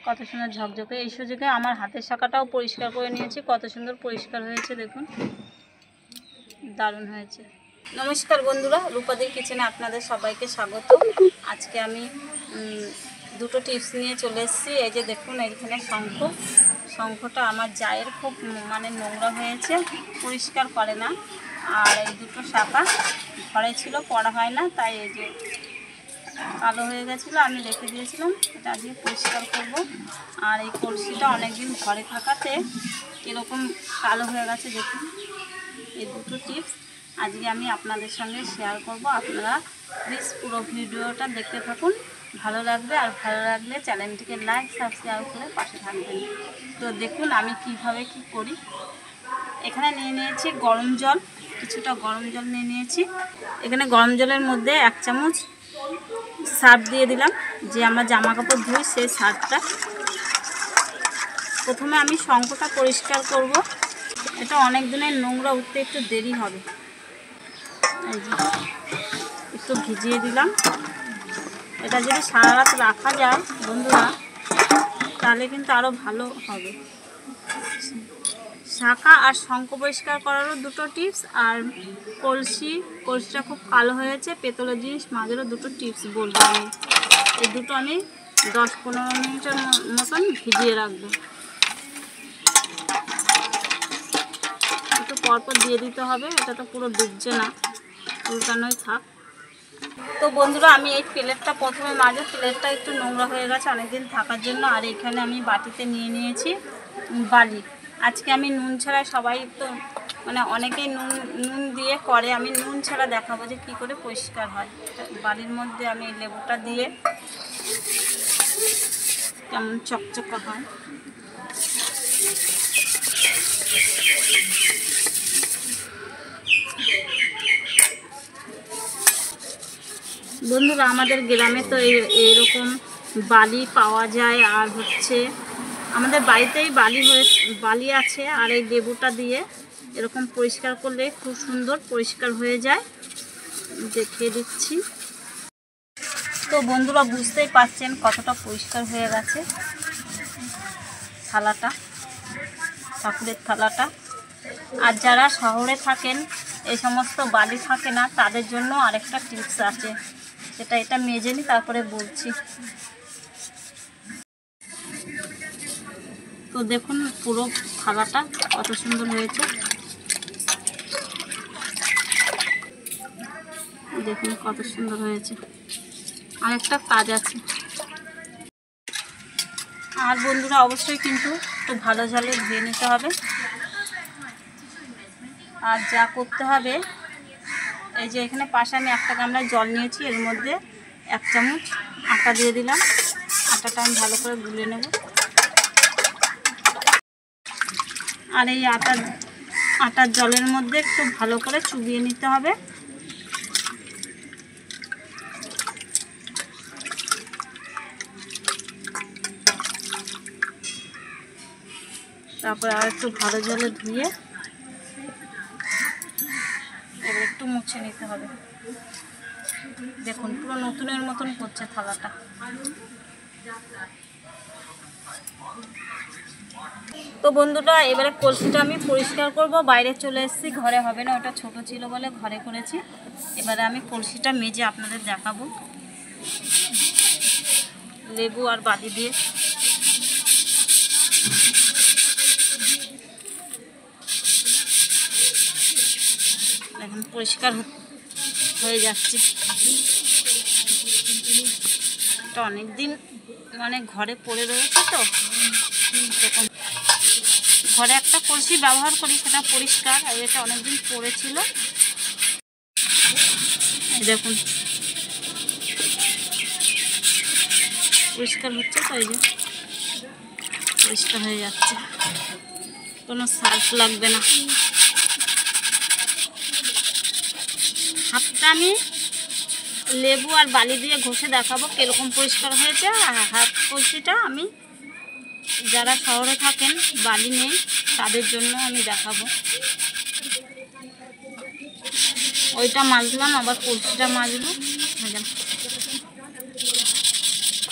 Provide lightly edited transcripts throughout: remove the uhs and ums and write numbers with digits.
কত সুন্দর ঝকঝকে। এই সুযোগে আমার হাতের শাখাটাও পরিষ্কার করে নিয়েছি, কত সুন্দর পরিষ্কার হয়েছে দেখুন, দারুণ হয়েছে। নমস্কার বন্ধুরা, রূপাদির কিচেনে আপনাদের সবাইকে স্বাগত। আজকে আমি দুটো টিপস নিয়ে চলে এসেছি। এই যে দেখুন, এইখানে শঙ্খটা আমার জায়ের খুব নোংরা হয়েছে, পরিষ্কার করে না। আর এই দুটো শাখা ঘরে ছিল, পড়া হয় না, তাই এই যে কালো হয়ে গেছিলো, আমি রেখে দিয়েছিলাম, এটা আজকে পরিষ্কার করব। আর এই কলসিটা অনেকদিন ঘরে থাকাতে এরকম কালো হয়ে গেছে দেখুন। এই দুটো টিপস আজকে আমি আপনাদের সঙ্গে শেয়ার করব। আপনারা প্লিজ পুরো ভিডিওটা দেখতে থাকুন, ভালো লাগবে। আর ভালো লাগলে চ্যানেলটিকে লাইক সাবস্ক্রাইব করে পাশে থাকবেন। তো দেখুন আমি কিভাবে কি করি। এখানে নিয়ে নিয়েছি গরম জল, কিছুটা গরম জল নিয়ে নিয়েছি। এখানে গরম জলের মধ্যে 1 চামচ সার্ফ দিয়ে দিলাম, যে আমরা জামা কাপড় ধুই সেই সার্ফটা। প্রথমে আমি শঙ্খটা পরিষ্কার করব। এটা অনেক দিনের নোংরা, উঠতে একটু দেরি হবে। এই যে একটু ভিজিয়ে দিলাম। এটা যদি সারা রাত রাখা যায় বন্ধুরা, তাহলে কিন্তু আরও ভালো হবে। শাখা আর শঙ্খ পরিষ্কার করারও দুটো টিপস, আর কলসিটা খুব কালো হয়েছে, পেতলের জিনিস মাঝেরও দুটো টিপস বলবো আমি। এই দুটো আমি 10-15 মিনিটের মতন ভিজিয়ে রাখবো। একটু পরপর দিয়ে দিতে হবে, এটা তো পুরো ডুবছে না, উল্টানোই থাক। তো বন্ধুরা আমি এই প্লেটটা প্রথমে মাজবো। প্লেটটা একটু নোংরা হয়ে গেছে অনেকদিন থাকার জন্য। আর এখানে আমি বাটিতে নিয়ে নিয়েছি বালি। আজকে আমি নুন ছাড়া, সবাই তো অনেকেই নুন দিয়ে করে, আমি নুন ছাড়া দেখাবো যে কী করে পরিষ্কার হয়। বালির মধ্যে আমি লেবুটা দিয়ে কেমন চকচকা হয়। বন্ধুরা আমাদের গ্রামে তো এইরকম বালি পাওয়া যায়। আর আমাদের বাড়িতেই বালি আছে। আর এই লেবুটা দিয়ে এরকম পরিষ্কার করলে খুব সুন্দর পরিষ্কার হয়ে যায়। দেখিয়ে দিচ্ছি। তো বন্ধুরা বুঝতেই পারছেন কতটা পরিষ্কার হয়ে গেছে থালাটা, ঠাকুরের থালাটা। আর যারা শহরে থাকেন, এই সমস্ত বালি থাকে না, তাদের জন্য আরেকটা টিপস আছে, এটা মেজে নিই তারপরে বলছি। তো দেখুন পুরো থালাটা কত সুন্দর হয়েছে, দেখুন কত সুন্দর হয়েছে। আরেকটা কাজ আছে। আর বন্ধুরা অবশ্যই কিন্তু একটু ভালো জলে ধুয়ে নিতে হবে। আর যা করতে হবে, এই যে এখানে পাশে আমি একটা গামলায় জল নিয়েছি, এর মধ্যে 1 চামচ আটা দিয়ে দিলাম। আটাটা আমি ভালো করে গুলে নেব। আর এই আটার জলের মধ্যে একটু ভালো করে চুবিয়ে নিতে হবে। তারপরে আর একটু ভালো জলে ধুয়ে এবার একটু মুছে নিতে হবে। দেখুন পুরো নতুনের মতন করছে থালাটা। তো বন্ধুরা এবারে কলসিটা আমি পরিষ্কার করব। বাইরে চলে এসেছি, ঘরে হবে না, ওটা ছোট ছিল বলে ঘরে করেছি। এবারে আমি কলসিটা মেজে আপনাদের দেখাবো লেবু আর বালি দিয়ে। এখন পরিষ্কার হয়ে যাচ্ছে। এটা অনেকদিন ঘরে পড়ে রয়েছে, তো এরকম ঘরে একটা কলসি ব্যবহার করি, সেটা পরিষ্কার। আর এটা অনেকদিন পড়েছিল, দেখুন পরিষ্কার হচ্ছে। তো এই যে পরিষ্কার হয়ে যাচ্ছে, কোনো সার্ফ লাগবে না। হাতটা আমি লেবু আর বালি দিয়ে ঘষে দেখাবো কীরকম পরিষ্কার হয়েছে। আর হাত কলসিটা আমি, যারা শহরে থাকেন বালি নেই, তাদের জন্য আমি দেখাবো। ওইটা মাজলাম, আবার কলসিটা মাজবো।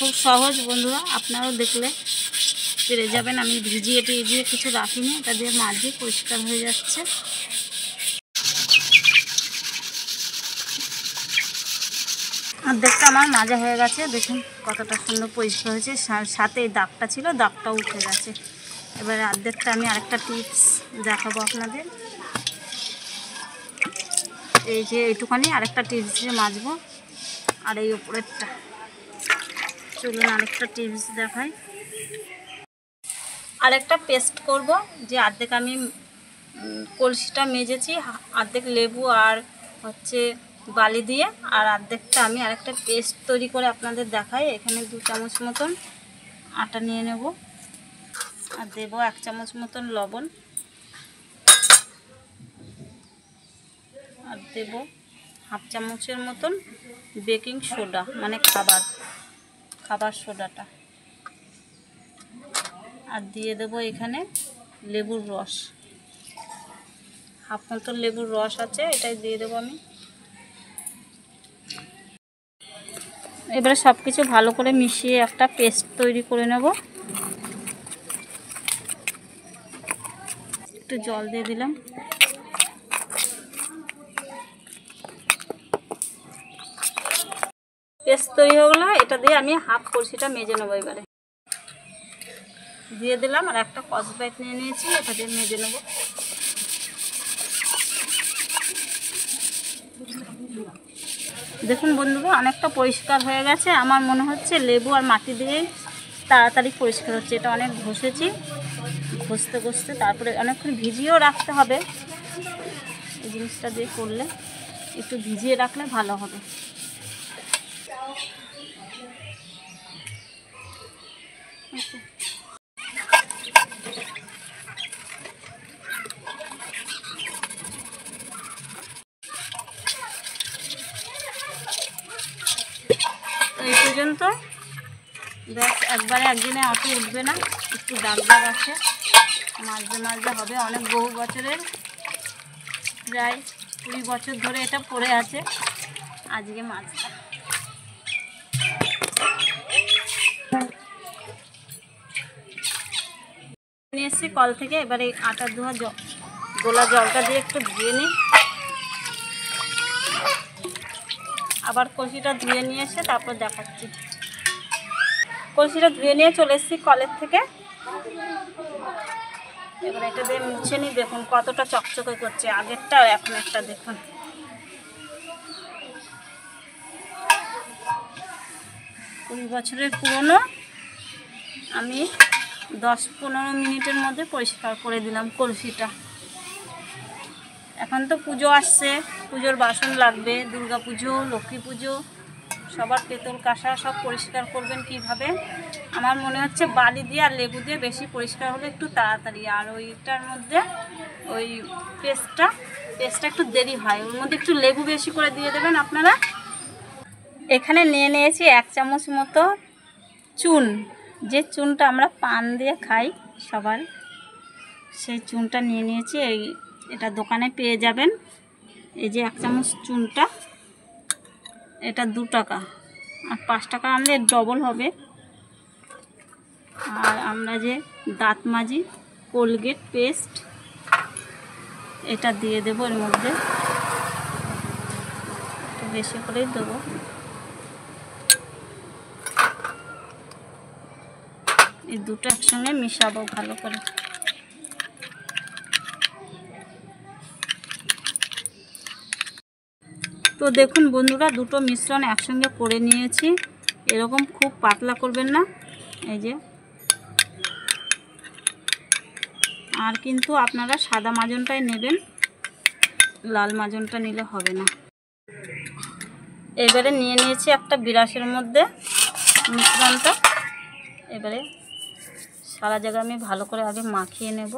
খুব সহজ বন্ধুরা, আপনারাও দেখলে পেরে যাবেন। আমি ভিজিয়ে টিজিয়ে কিছু রাখিনি, এটা দিয়ে মাঝে পরিষ্কার হয়ে যাচ্ছে। অর্ধেকটা আমার মাজা হয়ে গেছে, দেখুন কতটা সুন্দর পরিষ্কার হয়েছে, সাথে এই দাগটা ছিল, দাগটাও উঠে গেছে। এবারে অর্ধেকটা আমি আরেকটা টিপস দেখাবো আপনাদের। এই যে এইটুখানি আরেকটা টিপস দিয়ে মাজবো, আর এই উপরেরটা। চলুন আরেকটা টিপস দেখাই। আরেকটা পেস্ট করব, যে অর্ধেক আমি কলসিটা মেজেছি, অর্ধেক লেবু আর হচ্ছে বালি দিয়ে, আর অর্ধেকটা আমি আরেকটা পেস্ট তৈরি করে আপনাদের দেখাই। এখানে 2 চামচ মতন আটা নিয়ে নেব, আর দেবো 1 চামচ মতন লবণ, আর দেবো 1/2 চামচের মতন বেকিং সোডা, মানে খাবার সোডাটা, আর দিয়ে দেবো এখানে লেবুর রস, 1/2 মতন লেবুর রস আছে, এটাই দিয়ে দেবো আমি। এবারে সব কিছু ভালো করে মিশিয়ে একটা পেস্ট তৈরি করে নেব। একটু জল দিয়ে দিলাম। পেস্ট তৈরি হয়ে গেলো, এটা দিয়ে আমি 1/2 কলসিটা মেজে নেবো। এবারে দিয়ে দিলাম, আর একটা কসব্রাইট নিয়ে নিয়েছি, এটা দিয়ে মেজে নেব। দেখুন বন্ধুরা, অনেকটা পরিষ্কার হয়ে গেছে। আমার মনে হচ্ছে লেবু আর মাটি দিয়ে তাড়াতাড়ি পরিষ্কার হচ্ছে। এটা অনেক ঘষেছি, ঘষতে তারপরে অনেকক্ষণ ভিজিয়েও রাখতে হবে। এই জিনিসটা দিয়ে করলে একটু ভিজিয়ে রাখলে ভালো হবে। এই পর্যন্ত ব্যাস, একবারে একদিনে অত উঠবে না, একটু দাগ আছে, মাঝে হবে। অনেক বহু বছরের, প্রায় 20 বছর ধরে এটা পড়ে আছে। আজকে মাছটা নিয়ে এসেছি কল থেকে। এবারে আটা ধোয়া গোলা জলটা দিয়ে একটু ধুয়ে নিই, আবার কলসিটা ধুয়ে নিয়ে এসে তারপর দেখাচ্ছি। কলসিটা ধুয়ে নিয়ে চলে এসেছি কলের থেকে। এবার এটা দিয়ে মুছে নিই। দেখুন কতটা চকচকে করছে, আগেরটা এখন একটা দেখুন। কুড়ি বছরের পুরনো, আমি 10-15 মিনিটের মধ্যে পরিষ্কার করে দিলাম কলসিটা। এখন তো পুজো আসছে, পুজোর বাসন লাগবে, দুর্গা পুজো, লক্ষ্মী পুজো, সবার পেতল কাঁসা সব পরিষ্কার করবেন কিভাবে। আমার মনে হচ্ছে বালি দিয়ে আর লেবু দিয়ে বেশি পরিষ্কার হলে একটু তাড়াতাড়ি, আর ওইটার মধ্যে ওই পেস্টটা একটু দেরি হয়, ওর মধ্যে একটু লেবু বেশি করে দিয়ে দেবেন আপনারা। এখানে নিয়ে নিয়েছি 1 চামচ মতো চুন, যে চুনটা আমরা পান দিয়ে খাই সবার, সেই চুনটা নিয়ে নিয়েছি। এটা দোকানে পেয়ে যাবেন। এই যে 1 চামচ চুনটা, এটা 2 টাকা, আর 5 টাকা আনলে ডবল হবে। আর আমরা যে দাঁত মাজি কোলগেট পেস্ট, এটা দিয়ে দেবো এর মধ্যে, একটু বেশি করেই দেবো। এই দুটো একসঙ্গে মিশাবো ভালো করে। তো দেখুন বন্ধুরা, দুটো মিশ্রণ একসঙ্গে করে নিয়েছি। এরকম খুব পাতলা করবেন না, এই যে। আর কিন্তু আপনারা সাদা মাজনটাই নেবেন, লাল মাজনটা নিলে হবে না। এবারে নিয়ে নিয়েছি একটা বিরাসের মধ্যে মিশ্রণটা। এবারে সারা জায়গা আমি ভালো করে আগে মাখিয়ে নেব।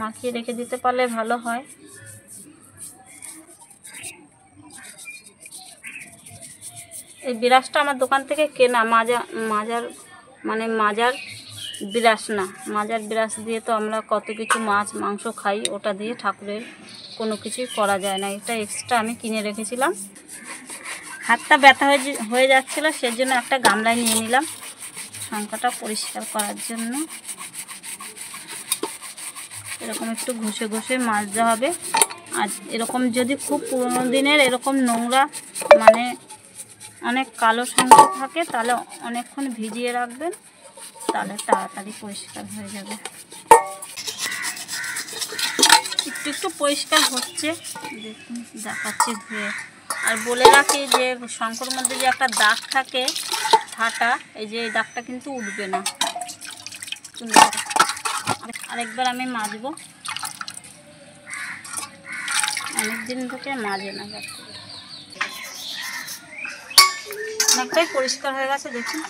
মাখিয়ে রেখে দিতে পারলে ভালো হয়। এই বিরাসটা আমার দোকান থেকে কেনা, মাজার বিরাস না। মাজার বিরাস দিয়ে তো আমরা কত কিছু মাছ মাংস খাই, ওটা দিয়ে ঠাকুরের কোনো কিছুই করা যায় না। এটা এক্সট্রা আমি কিনে রেখেছিলাম। হাতটা ব্যথা হয়ে যাচ্ছিলো, সেজন্য একটা গামলায় নিয়ে নিলাম শঙ্খটা পরিষ্কার করার জন্য। এরকম একটু ঘষে ঘষে মাজতে হবে। আর এরকম যদি খুব পুরনো দিনের এরকম নোংরা মানে অনেক কালো শঙ্খ থাকে, তাহলে অনেকক্ষণ ভিজিয়ে রাখবেন, তাহলে তাড়াতাড়ি পরিষ্কার হয়ে যাবে। একটু একটু পরিষ্কার হচ্ছে, দেখুন দেখাচ্ছি ধুয়ে। আর বলে রাখি যে শঙ্খর মধ্যে যে একটা দাগ থাকে ফাটা, এই যে এই দাগটা কিন্তু উঠবে না। আরেকবার আমি মাজবো, অনেকদিন থেকে মাজে না, অনেকটাই পরিষ্কার হয়ে গেছে দেখুন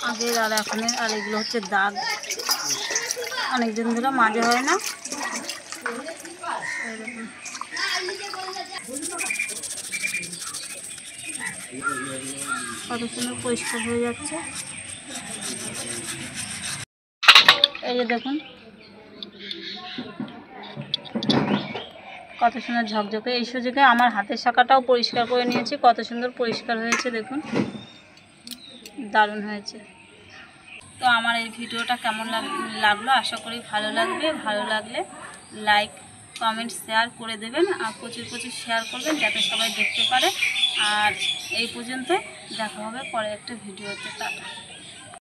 আগের আর এখনের। আর এগুলো হচ্ছে দাগ, অনেকদিন ধরে মাজা হয় না। কত সুন্দর পরিষ্কার হয়ে যাচ্ছে। এই যে দেখুন কত সুন্দর ঝকঝকে। এই সুযোগে আমার হাতের শাখাটাও পরিষ্কার করে নিয়েছি, কত সুন্দর পরিষ্কার হয়েছে দেখুন, দারুণ হয়েছে। তো আমার এই ভিডিওটা কেমন লাগলো, আশা করি ভালো লাগবে। ভালো লাগলে লাইক কমেন্ট শেয়ার করে দেবেন, আর প্রচুর প্রচুর শেয়ার করবেন যাতে সবাই দেখতে পারে। আর এই পর্যন্ত দেখা হবে পরে একটা ভিডিওতে। টাটা।